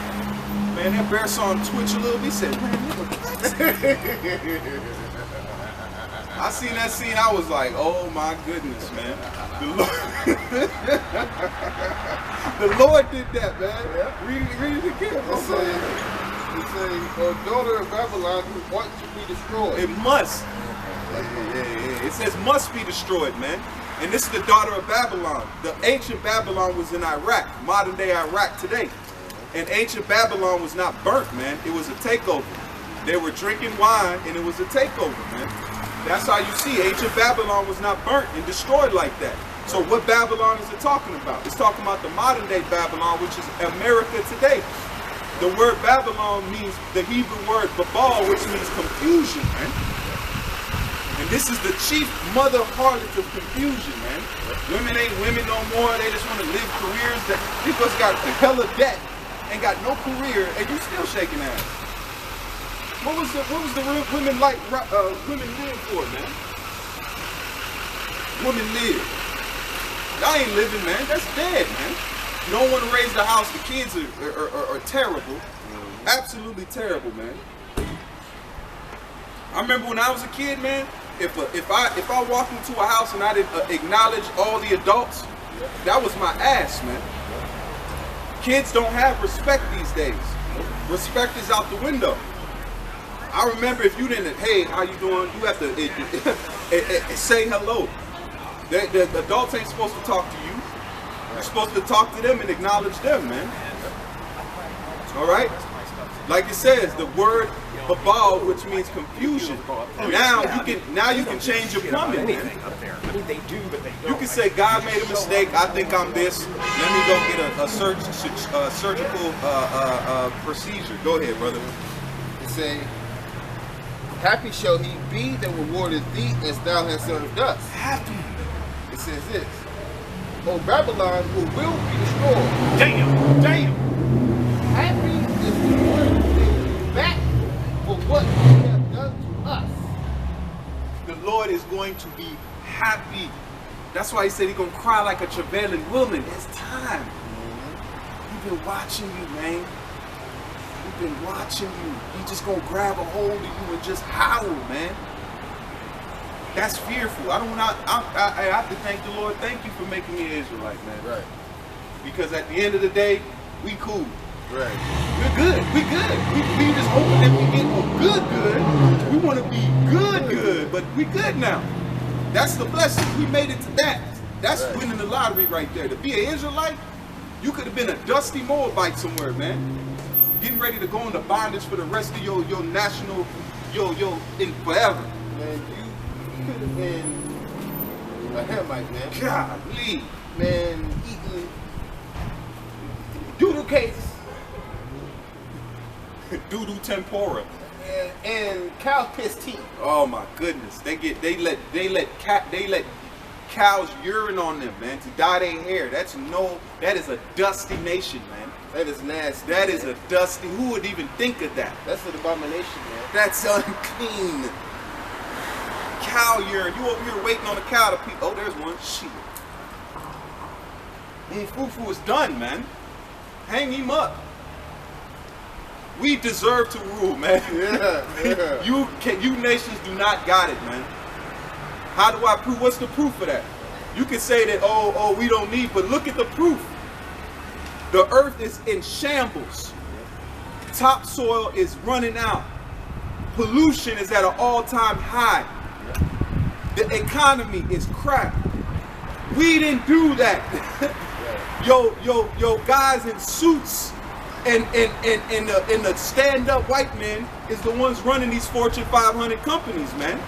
Man, that bear saw him twitch a little bit. He said, man, nigga, what? I seen that scene, I was like, oh my goodness, man. The Lord did that, man. Yeah. Read it again. It's a daughter of Babylon who wants to be destroyed. It must. It says must be destroyed, man. And this is the daughter of Babylon. The ancient Babylon was in Iraq, modern day Iraq today. And ancient Babylon was not burnt, man. It was a takeover. They were drinking wine and it was a takeover, man. That's how you see ancient Babylon was not burnt and destroyed like that. So what Babylon is it talking about? It's talking about the modern day Babylon, which is America today. The word Babylon means the Hebrew word Babal, which means confusion, man. And this is the chief mother harlot of confusion, man. Women ain't women no more. They just want to live careers. These folks got hella debt and got no career, and you still shaking ass. What was the real women like? Women live for, man. Women live. Y'all ain't living, man. That's dead, man. You don't want to raise the house. The kids are terrible. Absolutely terrible, man. I remember when I was a kid, man. If I walked into a house and I didn't acknowledge all the adults, that was my ass, man. Kids don't have respect these days. Respect is out the window. I remember if you didn't, hey, how you doing? You have to say hello. The adults ain't supposed to talk to you. You're supposed to talk to them and acknowledge them, man. All right? Like it says, the word Babal, which means confusion. Now you can change your plumbing, man. You can say, God made a mistake. I think I'm this. Let me go get a surgical procedure. Go ahead, brother. It say, happy shall he be that rewarded thee as thou hast served us. Happy. It says this, O Babylon, who will be destroyed. Damn. Happy is the one who pays you back for what you have done to us. The Lord is going to be happy. That's why he said he's going to cry like a travailing woman. It's time. We've been watching you, man. We've been watching you. He's just going to grab a hold of you and just howl, man. That's fearful. I have to thank the Lord. Thank you for making me an Israelite, man. Right. Because at the end of the day, we cool. Right. We're good. We good. We just hoping that we get good. We want to be good, but we good now. That's the blessing. We made it to that. That's winning the lottery right there. To be an Israelite, you could have been a dusty Moabite somewhere, man. Getting ready to go into bondage for the rest of your national, in forever. Man, you could have been a Hamite, man. Golly. Man, eating doodle cakes. Doodoo tempura. And cow piss tea. Oh my goodness. They let cows urine on them, man, to dye their hair. That is a dusty nation, man. That is nasty. That is a dusty. Who would even think of that? That's an abomination, man. That's unclean. Cow urine. You over here waiting on a cow to pee. Oh, there's one. Shit. Fufu is done, man. Hang him up. We deserve to rule, man. Yeah. You nations do not got it, man. How do I prove? What's the proof of that? You can say that, oh, we don't need, but look at the proof. The earth is in shambles. Topsoil is running out. Pollution is at an all-time high. The economy is crap. We didn't do that. Yo, guys in suits and the stand-up white men is the ones running these Fortune 500 companies, man.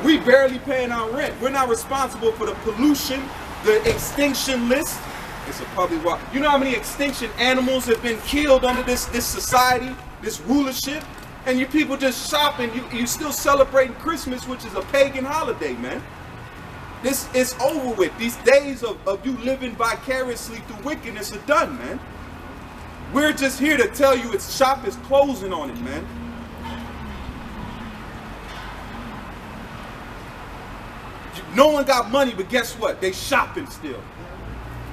We barely paying our rent. We're not responsible for the pollution, the extinction list. It's a public walk. You know how many extinction animals have been killed under this society, this rulership? And you people just shopping. You still celebrating Christmas, which is a pagan holiday, man. This is over with. These days of you living vicariously through wickedness are done, man. We're just here to tell you its shop is closing on it, man. No one got money, but guess what? They shopping still.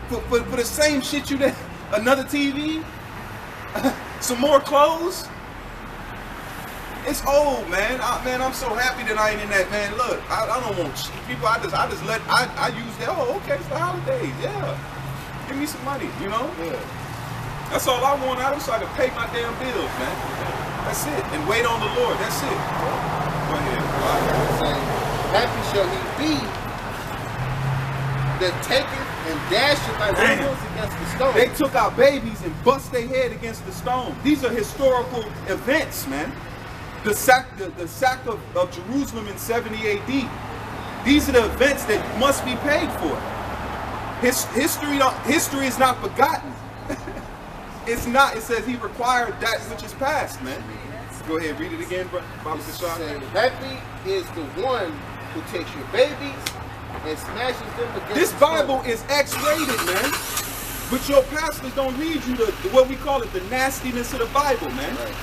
For the same shit you did. Another TV? Some more clothes? It's old, man. I'm so happy that I ain't in that, man. Look, I don't want people. I just I use that. Oh, okay, it's the holidays. Yeah. Give me some money, you know? Yeah. That's all I want out of so I can pay my damn bills, man. That's it. And wait on the Lord. That's it. Go ahead. Happy shall he be that taketh and dasheth thy wheels against the stone. They took our babies and bust their head against the stone. These are historical events, man. The sack of Jerusalem in 70 AD. These are the events that must be paid for. History is not forgotten. It's not. It says he required that which is past, man. Go ahead, read it again, bro. Happy is the one who takes your babies and smashes them against this Bible is X-rated, man. But your pastors don't read you what we call it, the nastiness of the Bible, man. Right.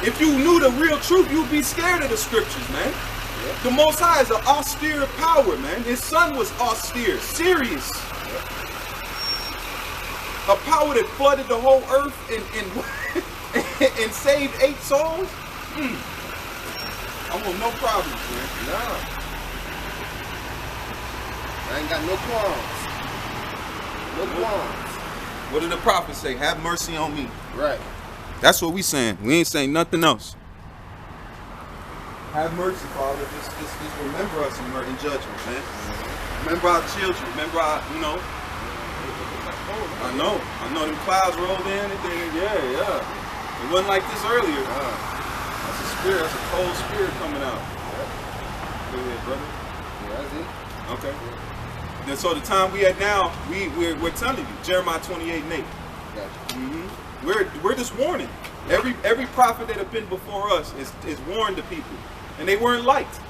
If you knew the real truth, you'd be scared of the scriptures, man. Yep. The Most High is an austere power, man. His son was austere, serious. Yep. A power that flooded the whole earth and saved 8 souls. I want no problems, man. Nah. I ain't got no qualms. No qualms. What did the prophet say? Have mercy on me. Right. That's what we saying. We ain't saying nothing else. Have mercy, Father. Just remember us in judgment, man. Remember our children. Remember our, you know. I know them clouds rolled in and then, yeah. It wasn't like this earlier. That's a spirit. That's a cold spirit coming out. Go ahead, brother. Yeah, that's it. Okay. And so the time we at now, we're telling you, Jeremiah 28:8. Gotcha. We're just warning. Every prophet that have been before us is warned to people, and they weren't liked.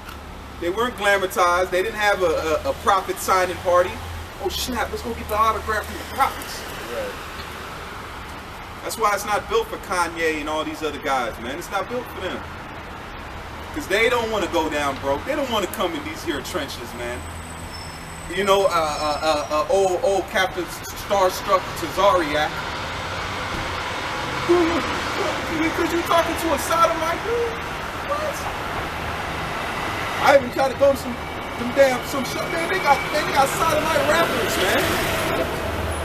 They weren't glamorized. They didn't have a prophet signing party. Oh snap! Let's go get the autograph from the prophets. Right. That's why it's not built for Kanye and all these other guys, man. It's not built for them. Because they don't want to go down broke. They don't want to come in these here trenches, man. You know, old Captain Starstruck Tazariak. Because you talking to a sodomite dude? What? I even tried to go to some shit, man. They got sodomite rappers, man.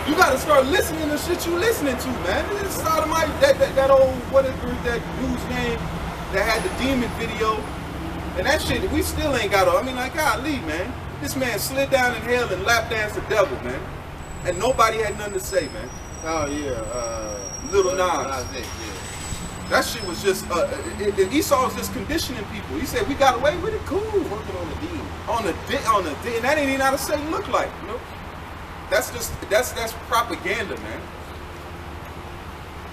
You gotta start listening to shit you listening to, man. This is sodomite, that old, what is that dude's name that had the demon video, and that shit, we still ain't got I mean, like, golly, man. This man slid down in hell and lap danced the devil, man. And nobody had nothing to say, man. Oh, yeah. Little Nas. Yeah. That shit was just, Esau was just conditioning people. He said, we got away with it, cool. Working on the demon. On the D, and that ain't even how to Satan look like, you know? That's propaganda, man.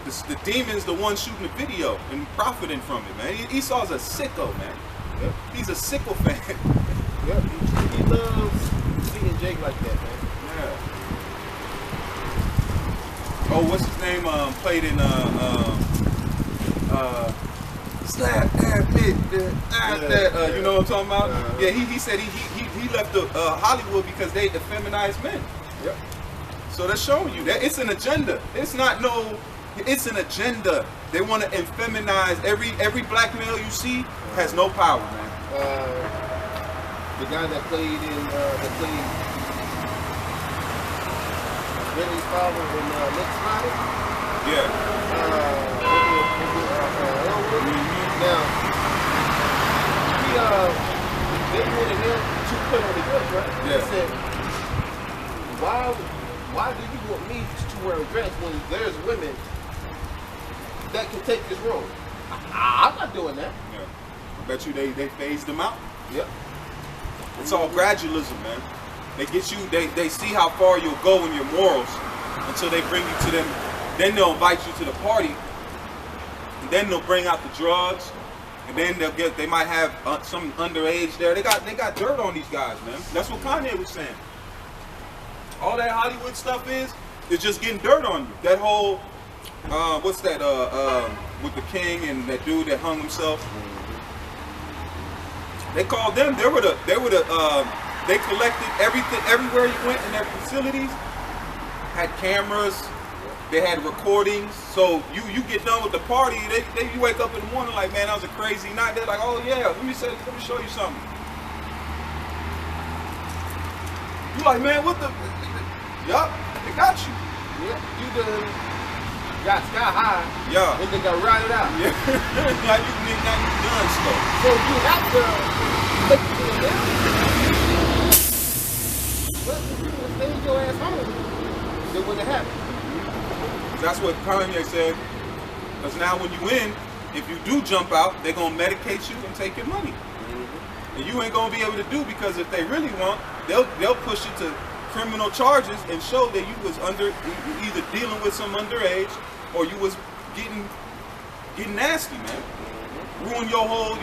The demon's the one shooting the video and profiting from it, man. Esau's a sicko, man. Yep. He's a sickle fan. Yep. He loves seeing Jake like that, man. Yeah. Oh, what's his name? Played in Slap that bitch, you know what I'm talking about? Yeah, he said he left Hollywood because they effeminized men. Yep. So that's showing you that it's an agenda. It's not no It's an agenda. They want to infeminize every black male you see has no power, man. The guy that played Benny's father in Next Friday. Yeah. Now, they wanted him to put on the dress, right? Yeah. They said, why do you want me to wear a dress when there's women that can take this role? I'm not doing that. Yeah. I bet you they phased them out. Yep. It's all gradualism, man. They get you, they see how far you'll go in your morals until they bring you to them. Then they'll invite you to the party, and then they'll bring out the drugs, and then they might have some underage there. They got dirt on these guys, man. That's what Kanye was saying. All that Hollywood stuff is just getting dirt on you. That whole what's that with the king and that dude that hung himself. They called them. They collected everything everywhere you went in their facilities. Had cameras. They had recordings. So you get done with the party. You wake up in the morning like, man, that was a crazy night. They're like, oh yeah, let me show you something. You like, man, what the? Yup, they got you. Yeah, you done got sky high. Yeah. And they got routed out. Yeah. now you done slow. So you have to take it down. But if you would stay your ass home, it wouldn't have happened. That's what Kanye said. Because now when you win, if you do jump out, they're going to medicate you and take your money. And you ain't going to be able to do, because if they really want, they'll push you to criminal charges and show that you was either dealing with some underage or you was getting nasty, man. Ruin your whole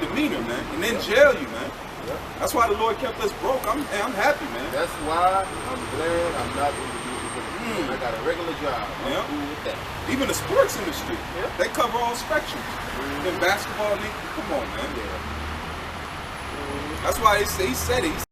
demeanor, man, and then jail you, man. Yep. That's why the Lord kept us broke. I'm happy, man. That's why I'm glad I'm not in the music business. I got a regular job. I'm cool with that. Even the sports industry, Yep. they cover all spectrums. In basketball, come on, man. Yeah. That's why he said it.